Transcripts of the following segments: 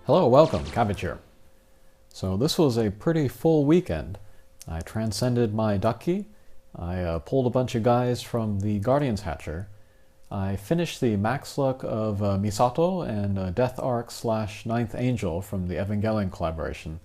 Hello, welcome, Cabbage here. So this was a pretty full weekend. I transcended my Ducky, I pulled a bunch of guys from the Guardian's Hatcher, I finished the max luck of Misato and Death Arc / Ninth Angel from the Evangelion collaboration.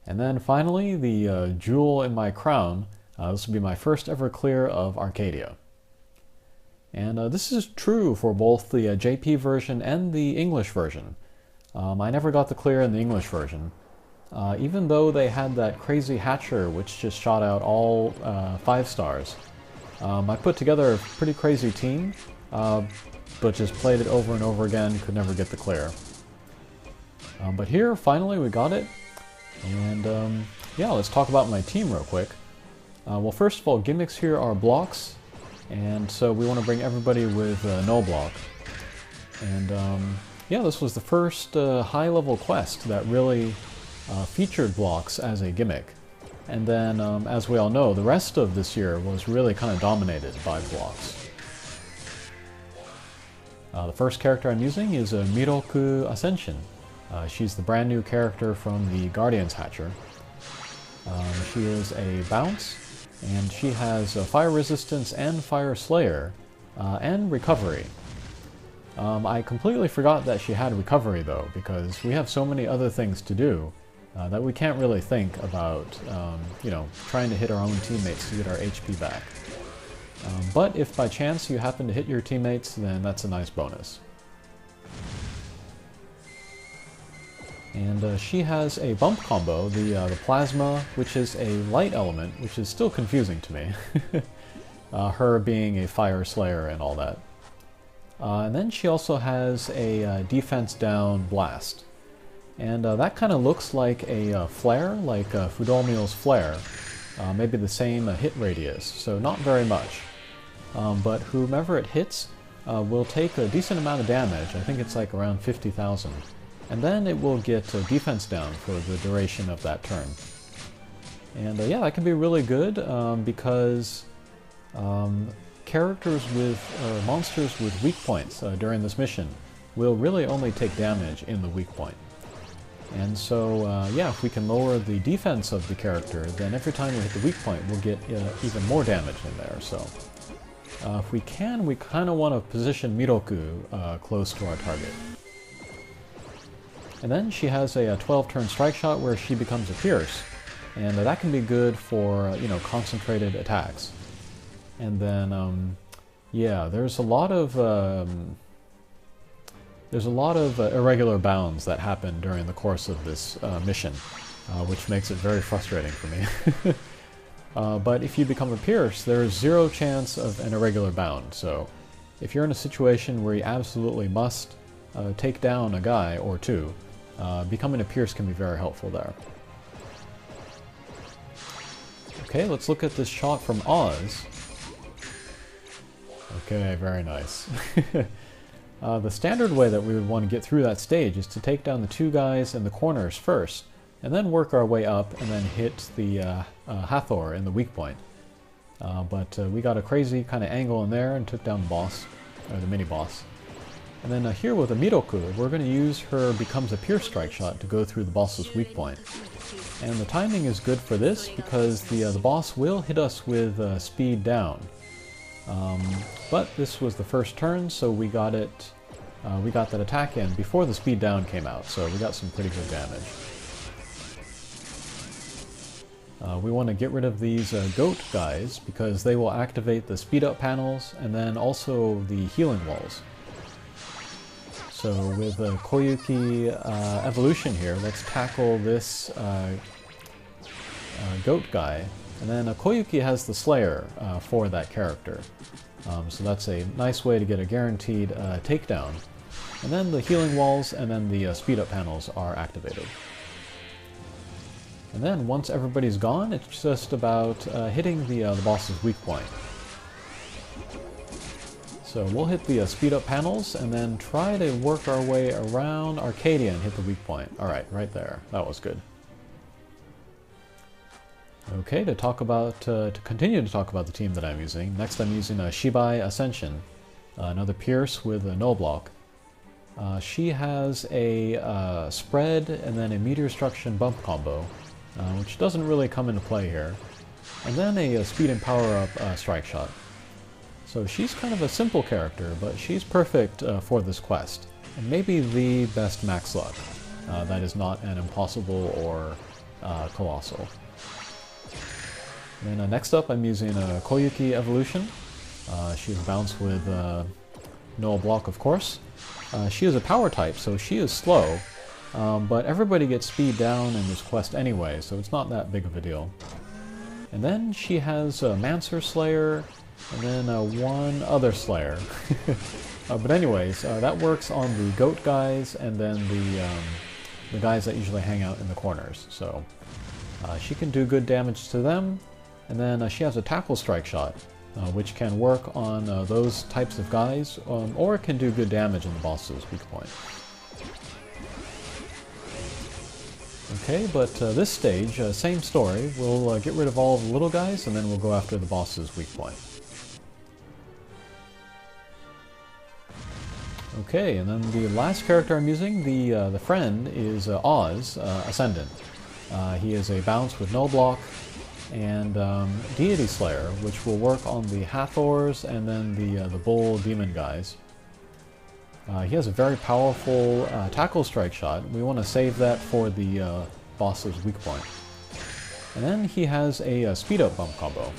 And then finally, the jewel in my crown, this will be my first ever clear of Arcadia. And this is true for both the JP version and the English version. I never got the clear in the English version. Even though they had that crazy Hatcher which just shot out all 5 stars. I put together a pretty crazy team, but just played it over and over again, could never get the clear. But here, finally, we got it. And yeah, let's talk about my team real quick. Well, first of all, gimmicks here are blocks. And so we want to bring everybody with no block. And yeah, this was the first high-level quest that really featured blocks as a gimmick. And then, as we all know, the rest of this year was really kind of dominated by blocks. The first character I'm using is Miroku Ascension. She's the brand new character from the Guardian's Hatcher. She is a bounce, and she has fire resistance and fire slayer, and recovery. I completely forgot that she had recovery though, because we have so many other things to do that we can't really think about, you know, trying to hit our own teammates to get our HP back. But if by chance you happen to hit your teammates, then that's a nice bonus. And she has a bump combo, the plasma, which is a light element, which is still confusing to me. Her being a fire slayer and all that. And then she also has a defense down blast. And that kind of looks like a flare, like Fudolmio's flare. Maybe the same hit radius, so not very much. But whomever it hits will take a decent amount of damage. I think it's like around 50,000. And then it will get defense down for the duration of that turn. And yeah, that can be really good because characters with, monsters with weak points during this mission will really only take damage in the weak point. And so, yeah, if we can lower the defense of the character, then every time we hit the weak point, we'll get even more damage in there. So, if we can, we kind of want to position Miroku close to our target. And then she has a 12-turn strike shot where she becomes a Pierce, and that can be good for, you know, concentrated attacks. And then, yeah, there's a lot of irregular bounds that happen during the course of this mission, which makes it very frustrating for me. But if you become a Pierce, there is 0 chance of an irregular bound. So if you're in a situation where you absolutely must take down a guy or two, becoming a Pierce can be very helpful there. Okay, let's look at this shot from Oz. Okay, very nice. The standard way that we would want to get through that stage is to take down the 2 guys in the corners first, and then work our way up and then hit the Hathor in the weak point. But we got a crazy kind of angle in there and took down the boss, or the mini-boss. And then here with the Miroku, we're going to use her Becomes a Pierce strike shot to go through the boss's weak point. And the timing is good for this because the boss will hit us with speed down. But this was the first turn, so we got it. We got that attack in before the speed down came out, so we got some pretty good damage. We want to get rid of these goat guys because they will activate the speed up panels and then also the healing walls. So with Koyuki evolution here, let's tackle this goat guy. And then Koyuki has the Slayer for that character. So that's a nice way to get a guaranteed takedown. And then the healing walls and then the speed up panels are activated. And then once everybody's gone, it's just about hitting the boss's weak point. So we'll hit the speed up panels and then try to work our way around Arcadia and hit the weak point. Alright, right there. That was good. Okay, to continue to talk about the team that I'm using, next I'm using Shibai Ascension, another Pierce with a no block. She has a spread and then a meteor destruction bump combo, which doesn't really come into play here. And then a speed and power up strike shot. So she's kind of a simple character, but she's perfect for this quest. And maybe the best max luck. That is not an impossible or colossal. Then next up I'm using a Koyuki evolution. She is bounced with no block, of course. She is a power type, so she is slow, but everybody gets speed down in this quest anyway, so it's not that big of a deal. And then she has a Mancer Slayer, and then one other Slayer. But anyways, that works on the goat guys, and then the guys that usually hang out in the corners. So she can do good damage to them, and then she has a tackle strike shot, which can work on those types of guys, or it can do good damage in the boss's weak point. Okay, but this stage, same story. We'll get rid of all of the little guys, and then we'll go after the boss's weak point. Okay, and then the last character I'm using, the friend, is Oz, Ascendant. He is a bounce with no block, and Deity Slayer, which will work on the Hathors and then the Bull Demon guys. He has a very powerful tackle strike shot. We want to save that for the boss's weak point. And then he has a speed up bump combo.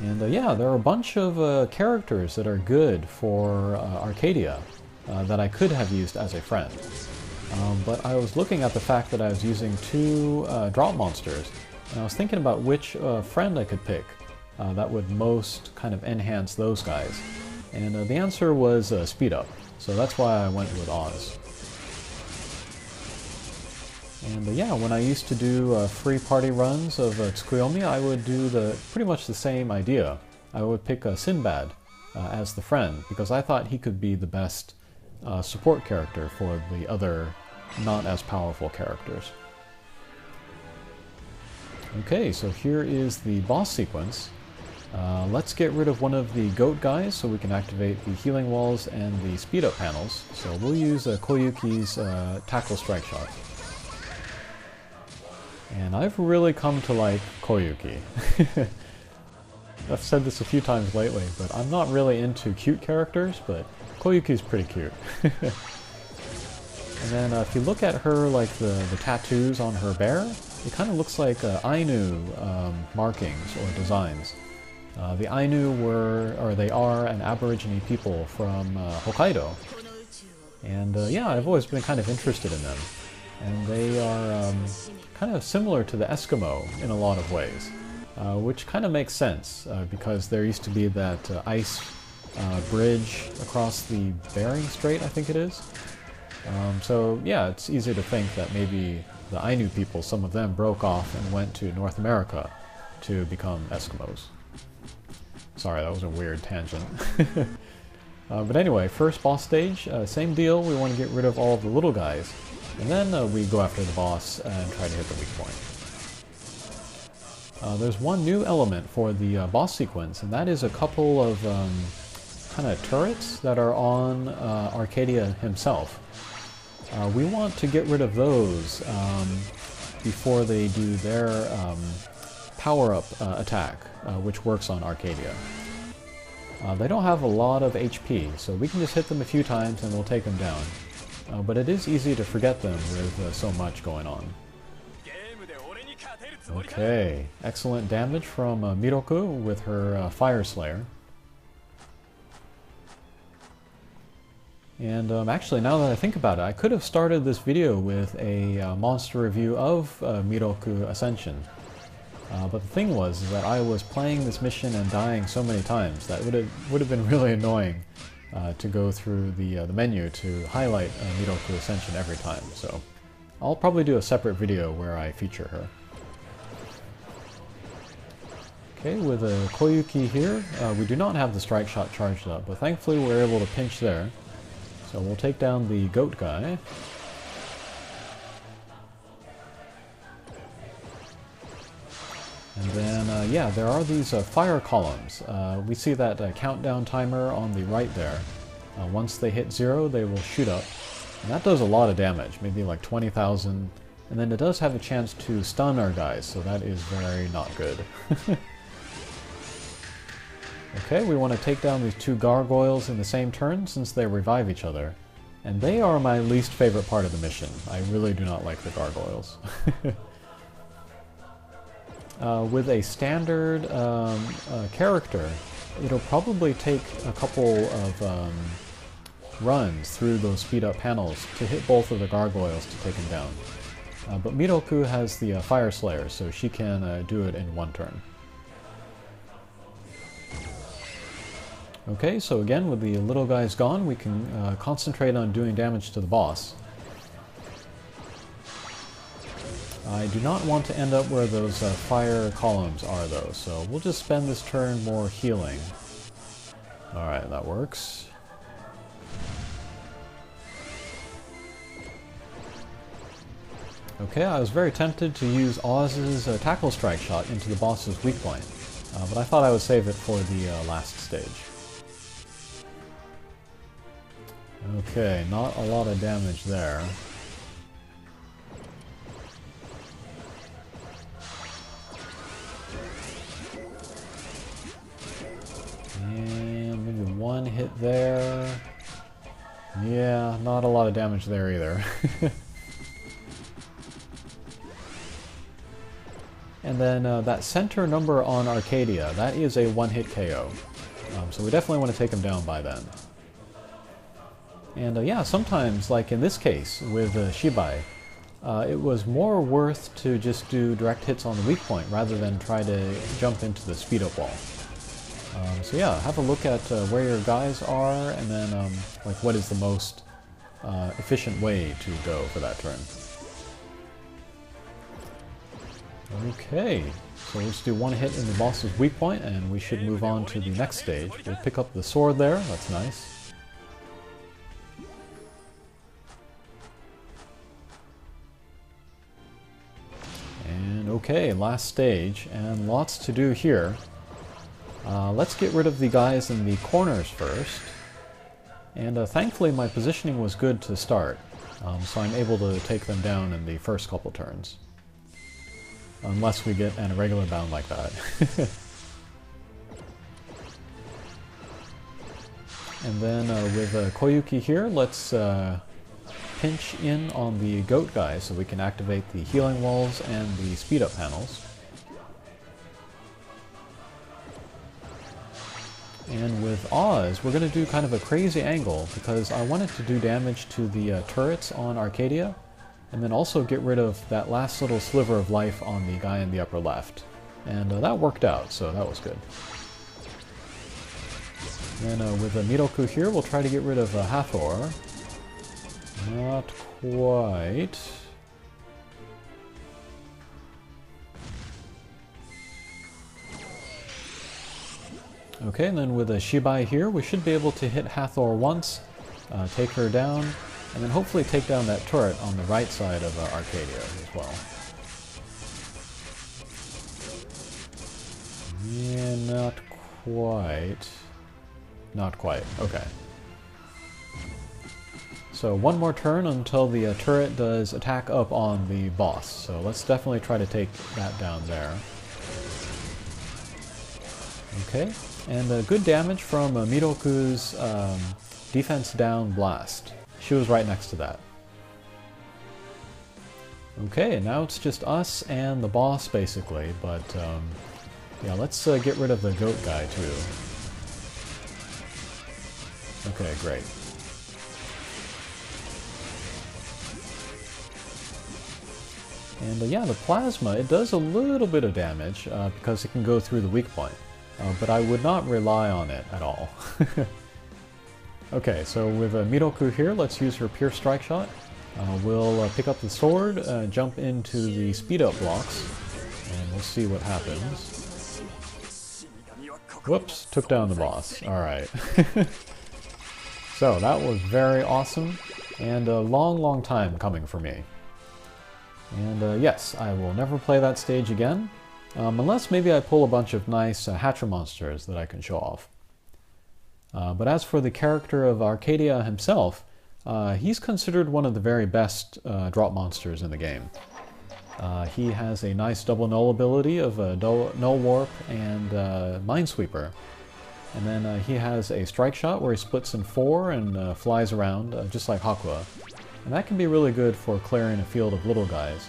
And yeah, there are a bunch of characters that are good for Arcadia that I could have used as a friend. But I was looking at the fact that I was using two drop monsters, and I was thinking about which friend I could pick that would most kind of enhance those guys. And the answer was speed up, so that's why I went with Oz. And yeah, when I used to do free party runs of Tsukuyomi, I would do pretty much the same idea. I would pick Sinbad as the friend, because I thought he could be the best support character for the other not as powerful characters. Okay, so here is the boss sequence. Let's get rid of one of the goat guys so we can activate the healing walls and the speed up panels. So we'll use Koyuki's tackle strike shot. And I've really come to like Koyuki. I've said this a few times lately, but I'm not really into cute characters, but Koyuki's pretty cute. And then if you look at her, like the tattoos on her bear, it kind of looks like Ainu markings or designs. The Ainu they are an Aborigine people from Hokkaido. And yeah, I've always been kind of interested in them. And they are kind of similar to the Eskimo in a lot of ways, which kind of makes sense because there used to be that ice bridge across the Bering Strait, I think it is. So yeah, it's easy to think that maybe the Ainu people, some of them broke off and went to North America to become Eskimos. Sorry, that was a weird tangent. But anyway, first boss stage, same deal. We want to get rid of all of the little guys. And then we go after the boss and try to hit the weak point. There's one new element for the boss sequence, and that is a couple of kind of turrets that are on Arcadia himself. We want to get rid of those before they do their power-up attack, which works on Arcadia. They don't have a lot of HP, so we can just hit them a few times and we'll take them down. But it is easy to forget them with so much going on. Okay, excellent damage from Miroku with her Fire Slayer. And actually, now that I think about it, I could have started this video with a monster review of Miroku Ascension. But the thing was that I was playing this mission and dying so many times that it would have been really annoying to go through the menu to highlight Miroku Ascension every time. So I'll probably do a separate video where I feature her. Okay, with a Koyuki here, we do not have the strike shot charged up, but thankfully we're able to pinch there. So we'll take down the goat guy. And then, yeah, there are these fire columns. We see that countdown timer on the right there. Once they hit 0, they will shoot up. And that does a lot of damage, maybe like 20,000. And then it does have a chance to stun our guys, so that is very not good. Okay, we want to take down these 2 gargoyles in the same turn since they revive each other. And they are my least favorite part of the mission. I really do not like the gargoyles. With a standard character, it'll probably take a couple of runs through those speed up panels to hit both of the gargoyles to take them down. But Miroku has the Fire Slayer, so she can do it in 1 turn. Okay, so again, with the little guys gone, we can concentrate on doing damage to the boss. I do not want to end up where those fire columns are, though, so we'll just spend this turn more healing. Alright, that works. Okay, I was very tempted to use Oz's tackle strike shot into the boss's weak point, but I thought I would save it for the last stage. Okay, not a lot of damage there. And maybe 1 hit there. Yeah, not a lot of damage there either. And then that center number on Arcadia, that is a 1-hit KO. So we definitely want to take him down by then. And yeah, sometimes, like in this case with Shibai, it was more worth to just do direct hits on the weak point rather than try to jump into the speed up wall. So yeah, have a look at where your guys are, and then like what is the most efficient way to go for that turn. Okay, so we'll just do 1 hit in the boss's weak point, and we should move on to the next stage. We'll pick up the sword there, that's nice. And okay, last stage, and lots to do here. Let's get rid of the guys in the corners first. And thankfully my positioning was good to start, so I'm able to take them down in the first couple turns. Unless we get an irregular bound like that. And then with Koyuki here, let's pinch in on the goat guy so we can activate the healing walls and the speed up panels. And with Oz, we're going to do kind of a crazy angle because I wanted to do damage to the turrets on Arcadia, and then also get rid of that last little sliver of life on the guy in the upper left. And that worked out, so that was good. And then with Miroku here, we'll try to get rid of Hathor. Not quite. Okay, and then with Shibai here, we should be able to hit Hathor once, take her down, and then hopefully take down that turret on the right side of Arcadia as well. Yeah, not quite. Not quite, okay. So 1 more turn until the turret does attack up on the boss, so let's definitely try to take that down there. Okay, and good damage from Miroku's defense down blast. She was right next to that. Okay, and now it's just us and the boss basically, but yeah, let's get rid of the goat guy too. Okay, great. And yeah, the plasma, it does a little bit of damage because it can go through the weak point, but I would not rely on it at all. Okay, so with Miroku here, let's use her Pierce Strike Shot. We'll pick up the sword, jump into the speed up blocks, and we'll see what happens. Whoops, took down the boss. Alright. So that was very awesome, and a long time coming for me. And yes, I will never play that stage again, unless maybe I pull a bunch of nice Hatcher monsters that I can show off. But as for the character of Arcadia himself, he's considered one of the very best drop monsters in the game. He has a nice double null ability of Null Warp and Minesweeper. And then he has a strike shot where he splits in 4 and flies around, just like Hakua. And that can be really good for clearing a field of little guys.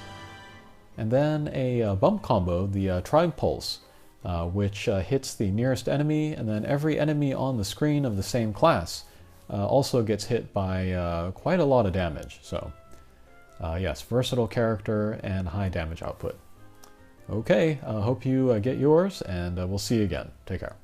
And then a bump combo, the Tribe Pulse, which hits the nearest enemy, and then every enemy on the screen of the same class also gets hit by quite a lot of damage. So yes, versatile character and high damage output. Okay, hope you get yours, and we'll see you again. Take care.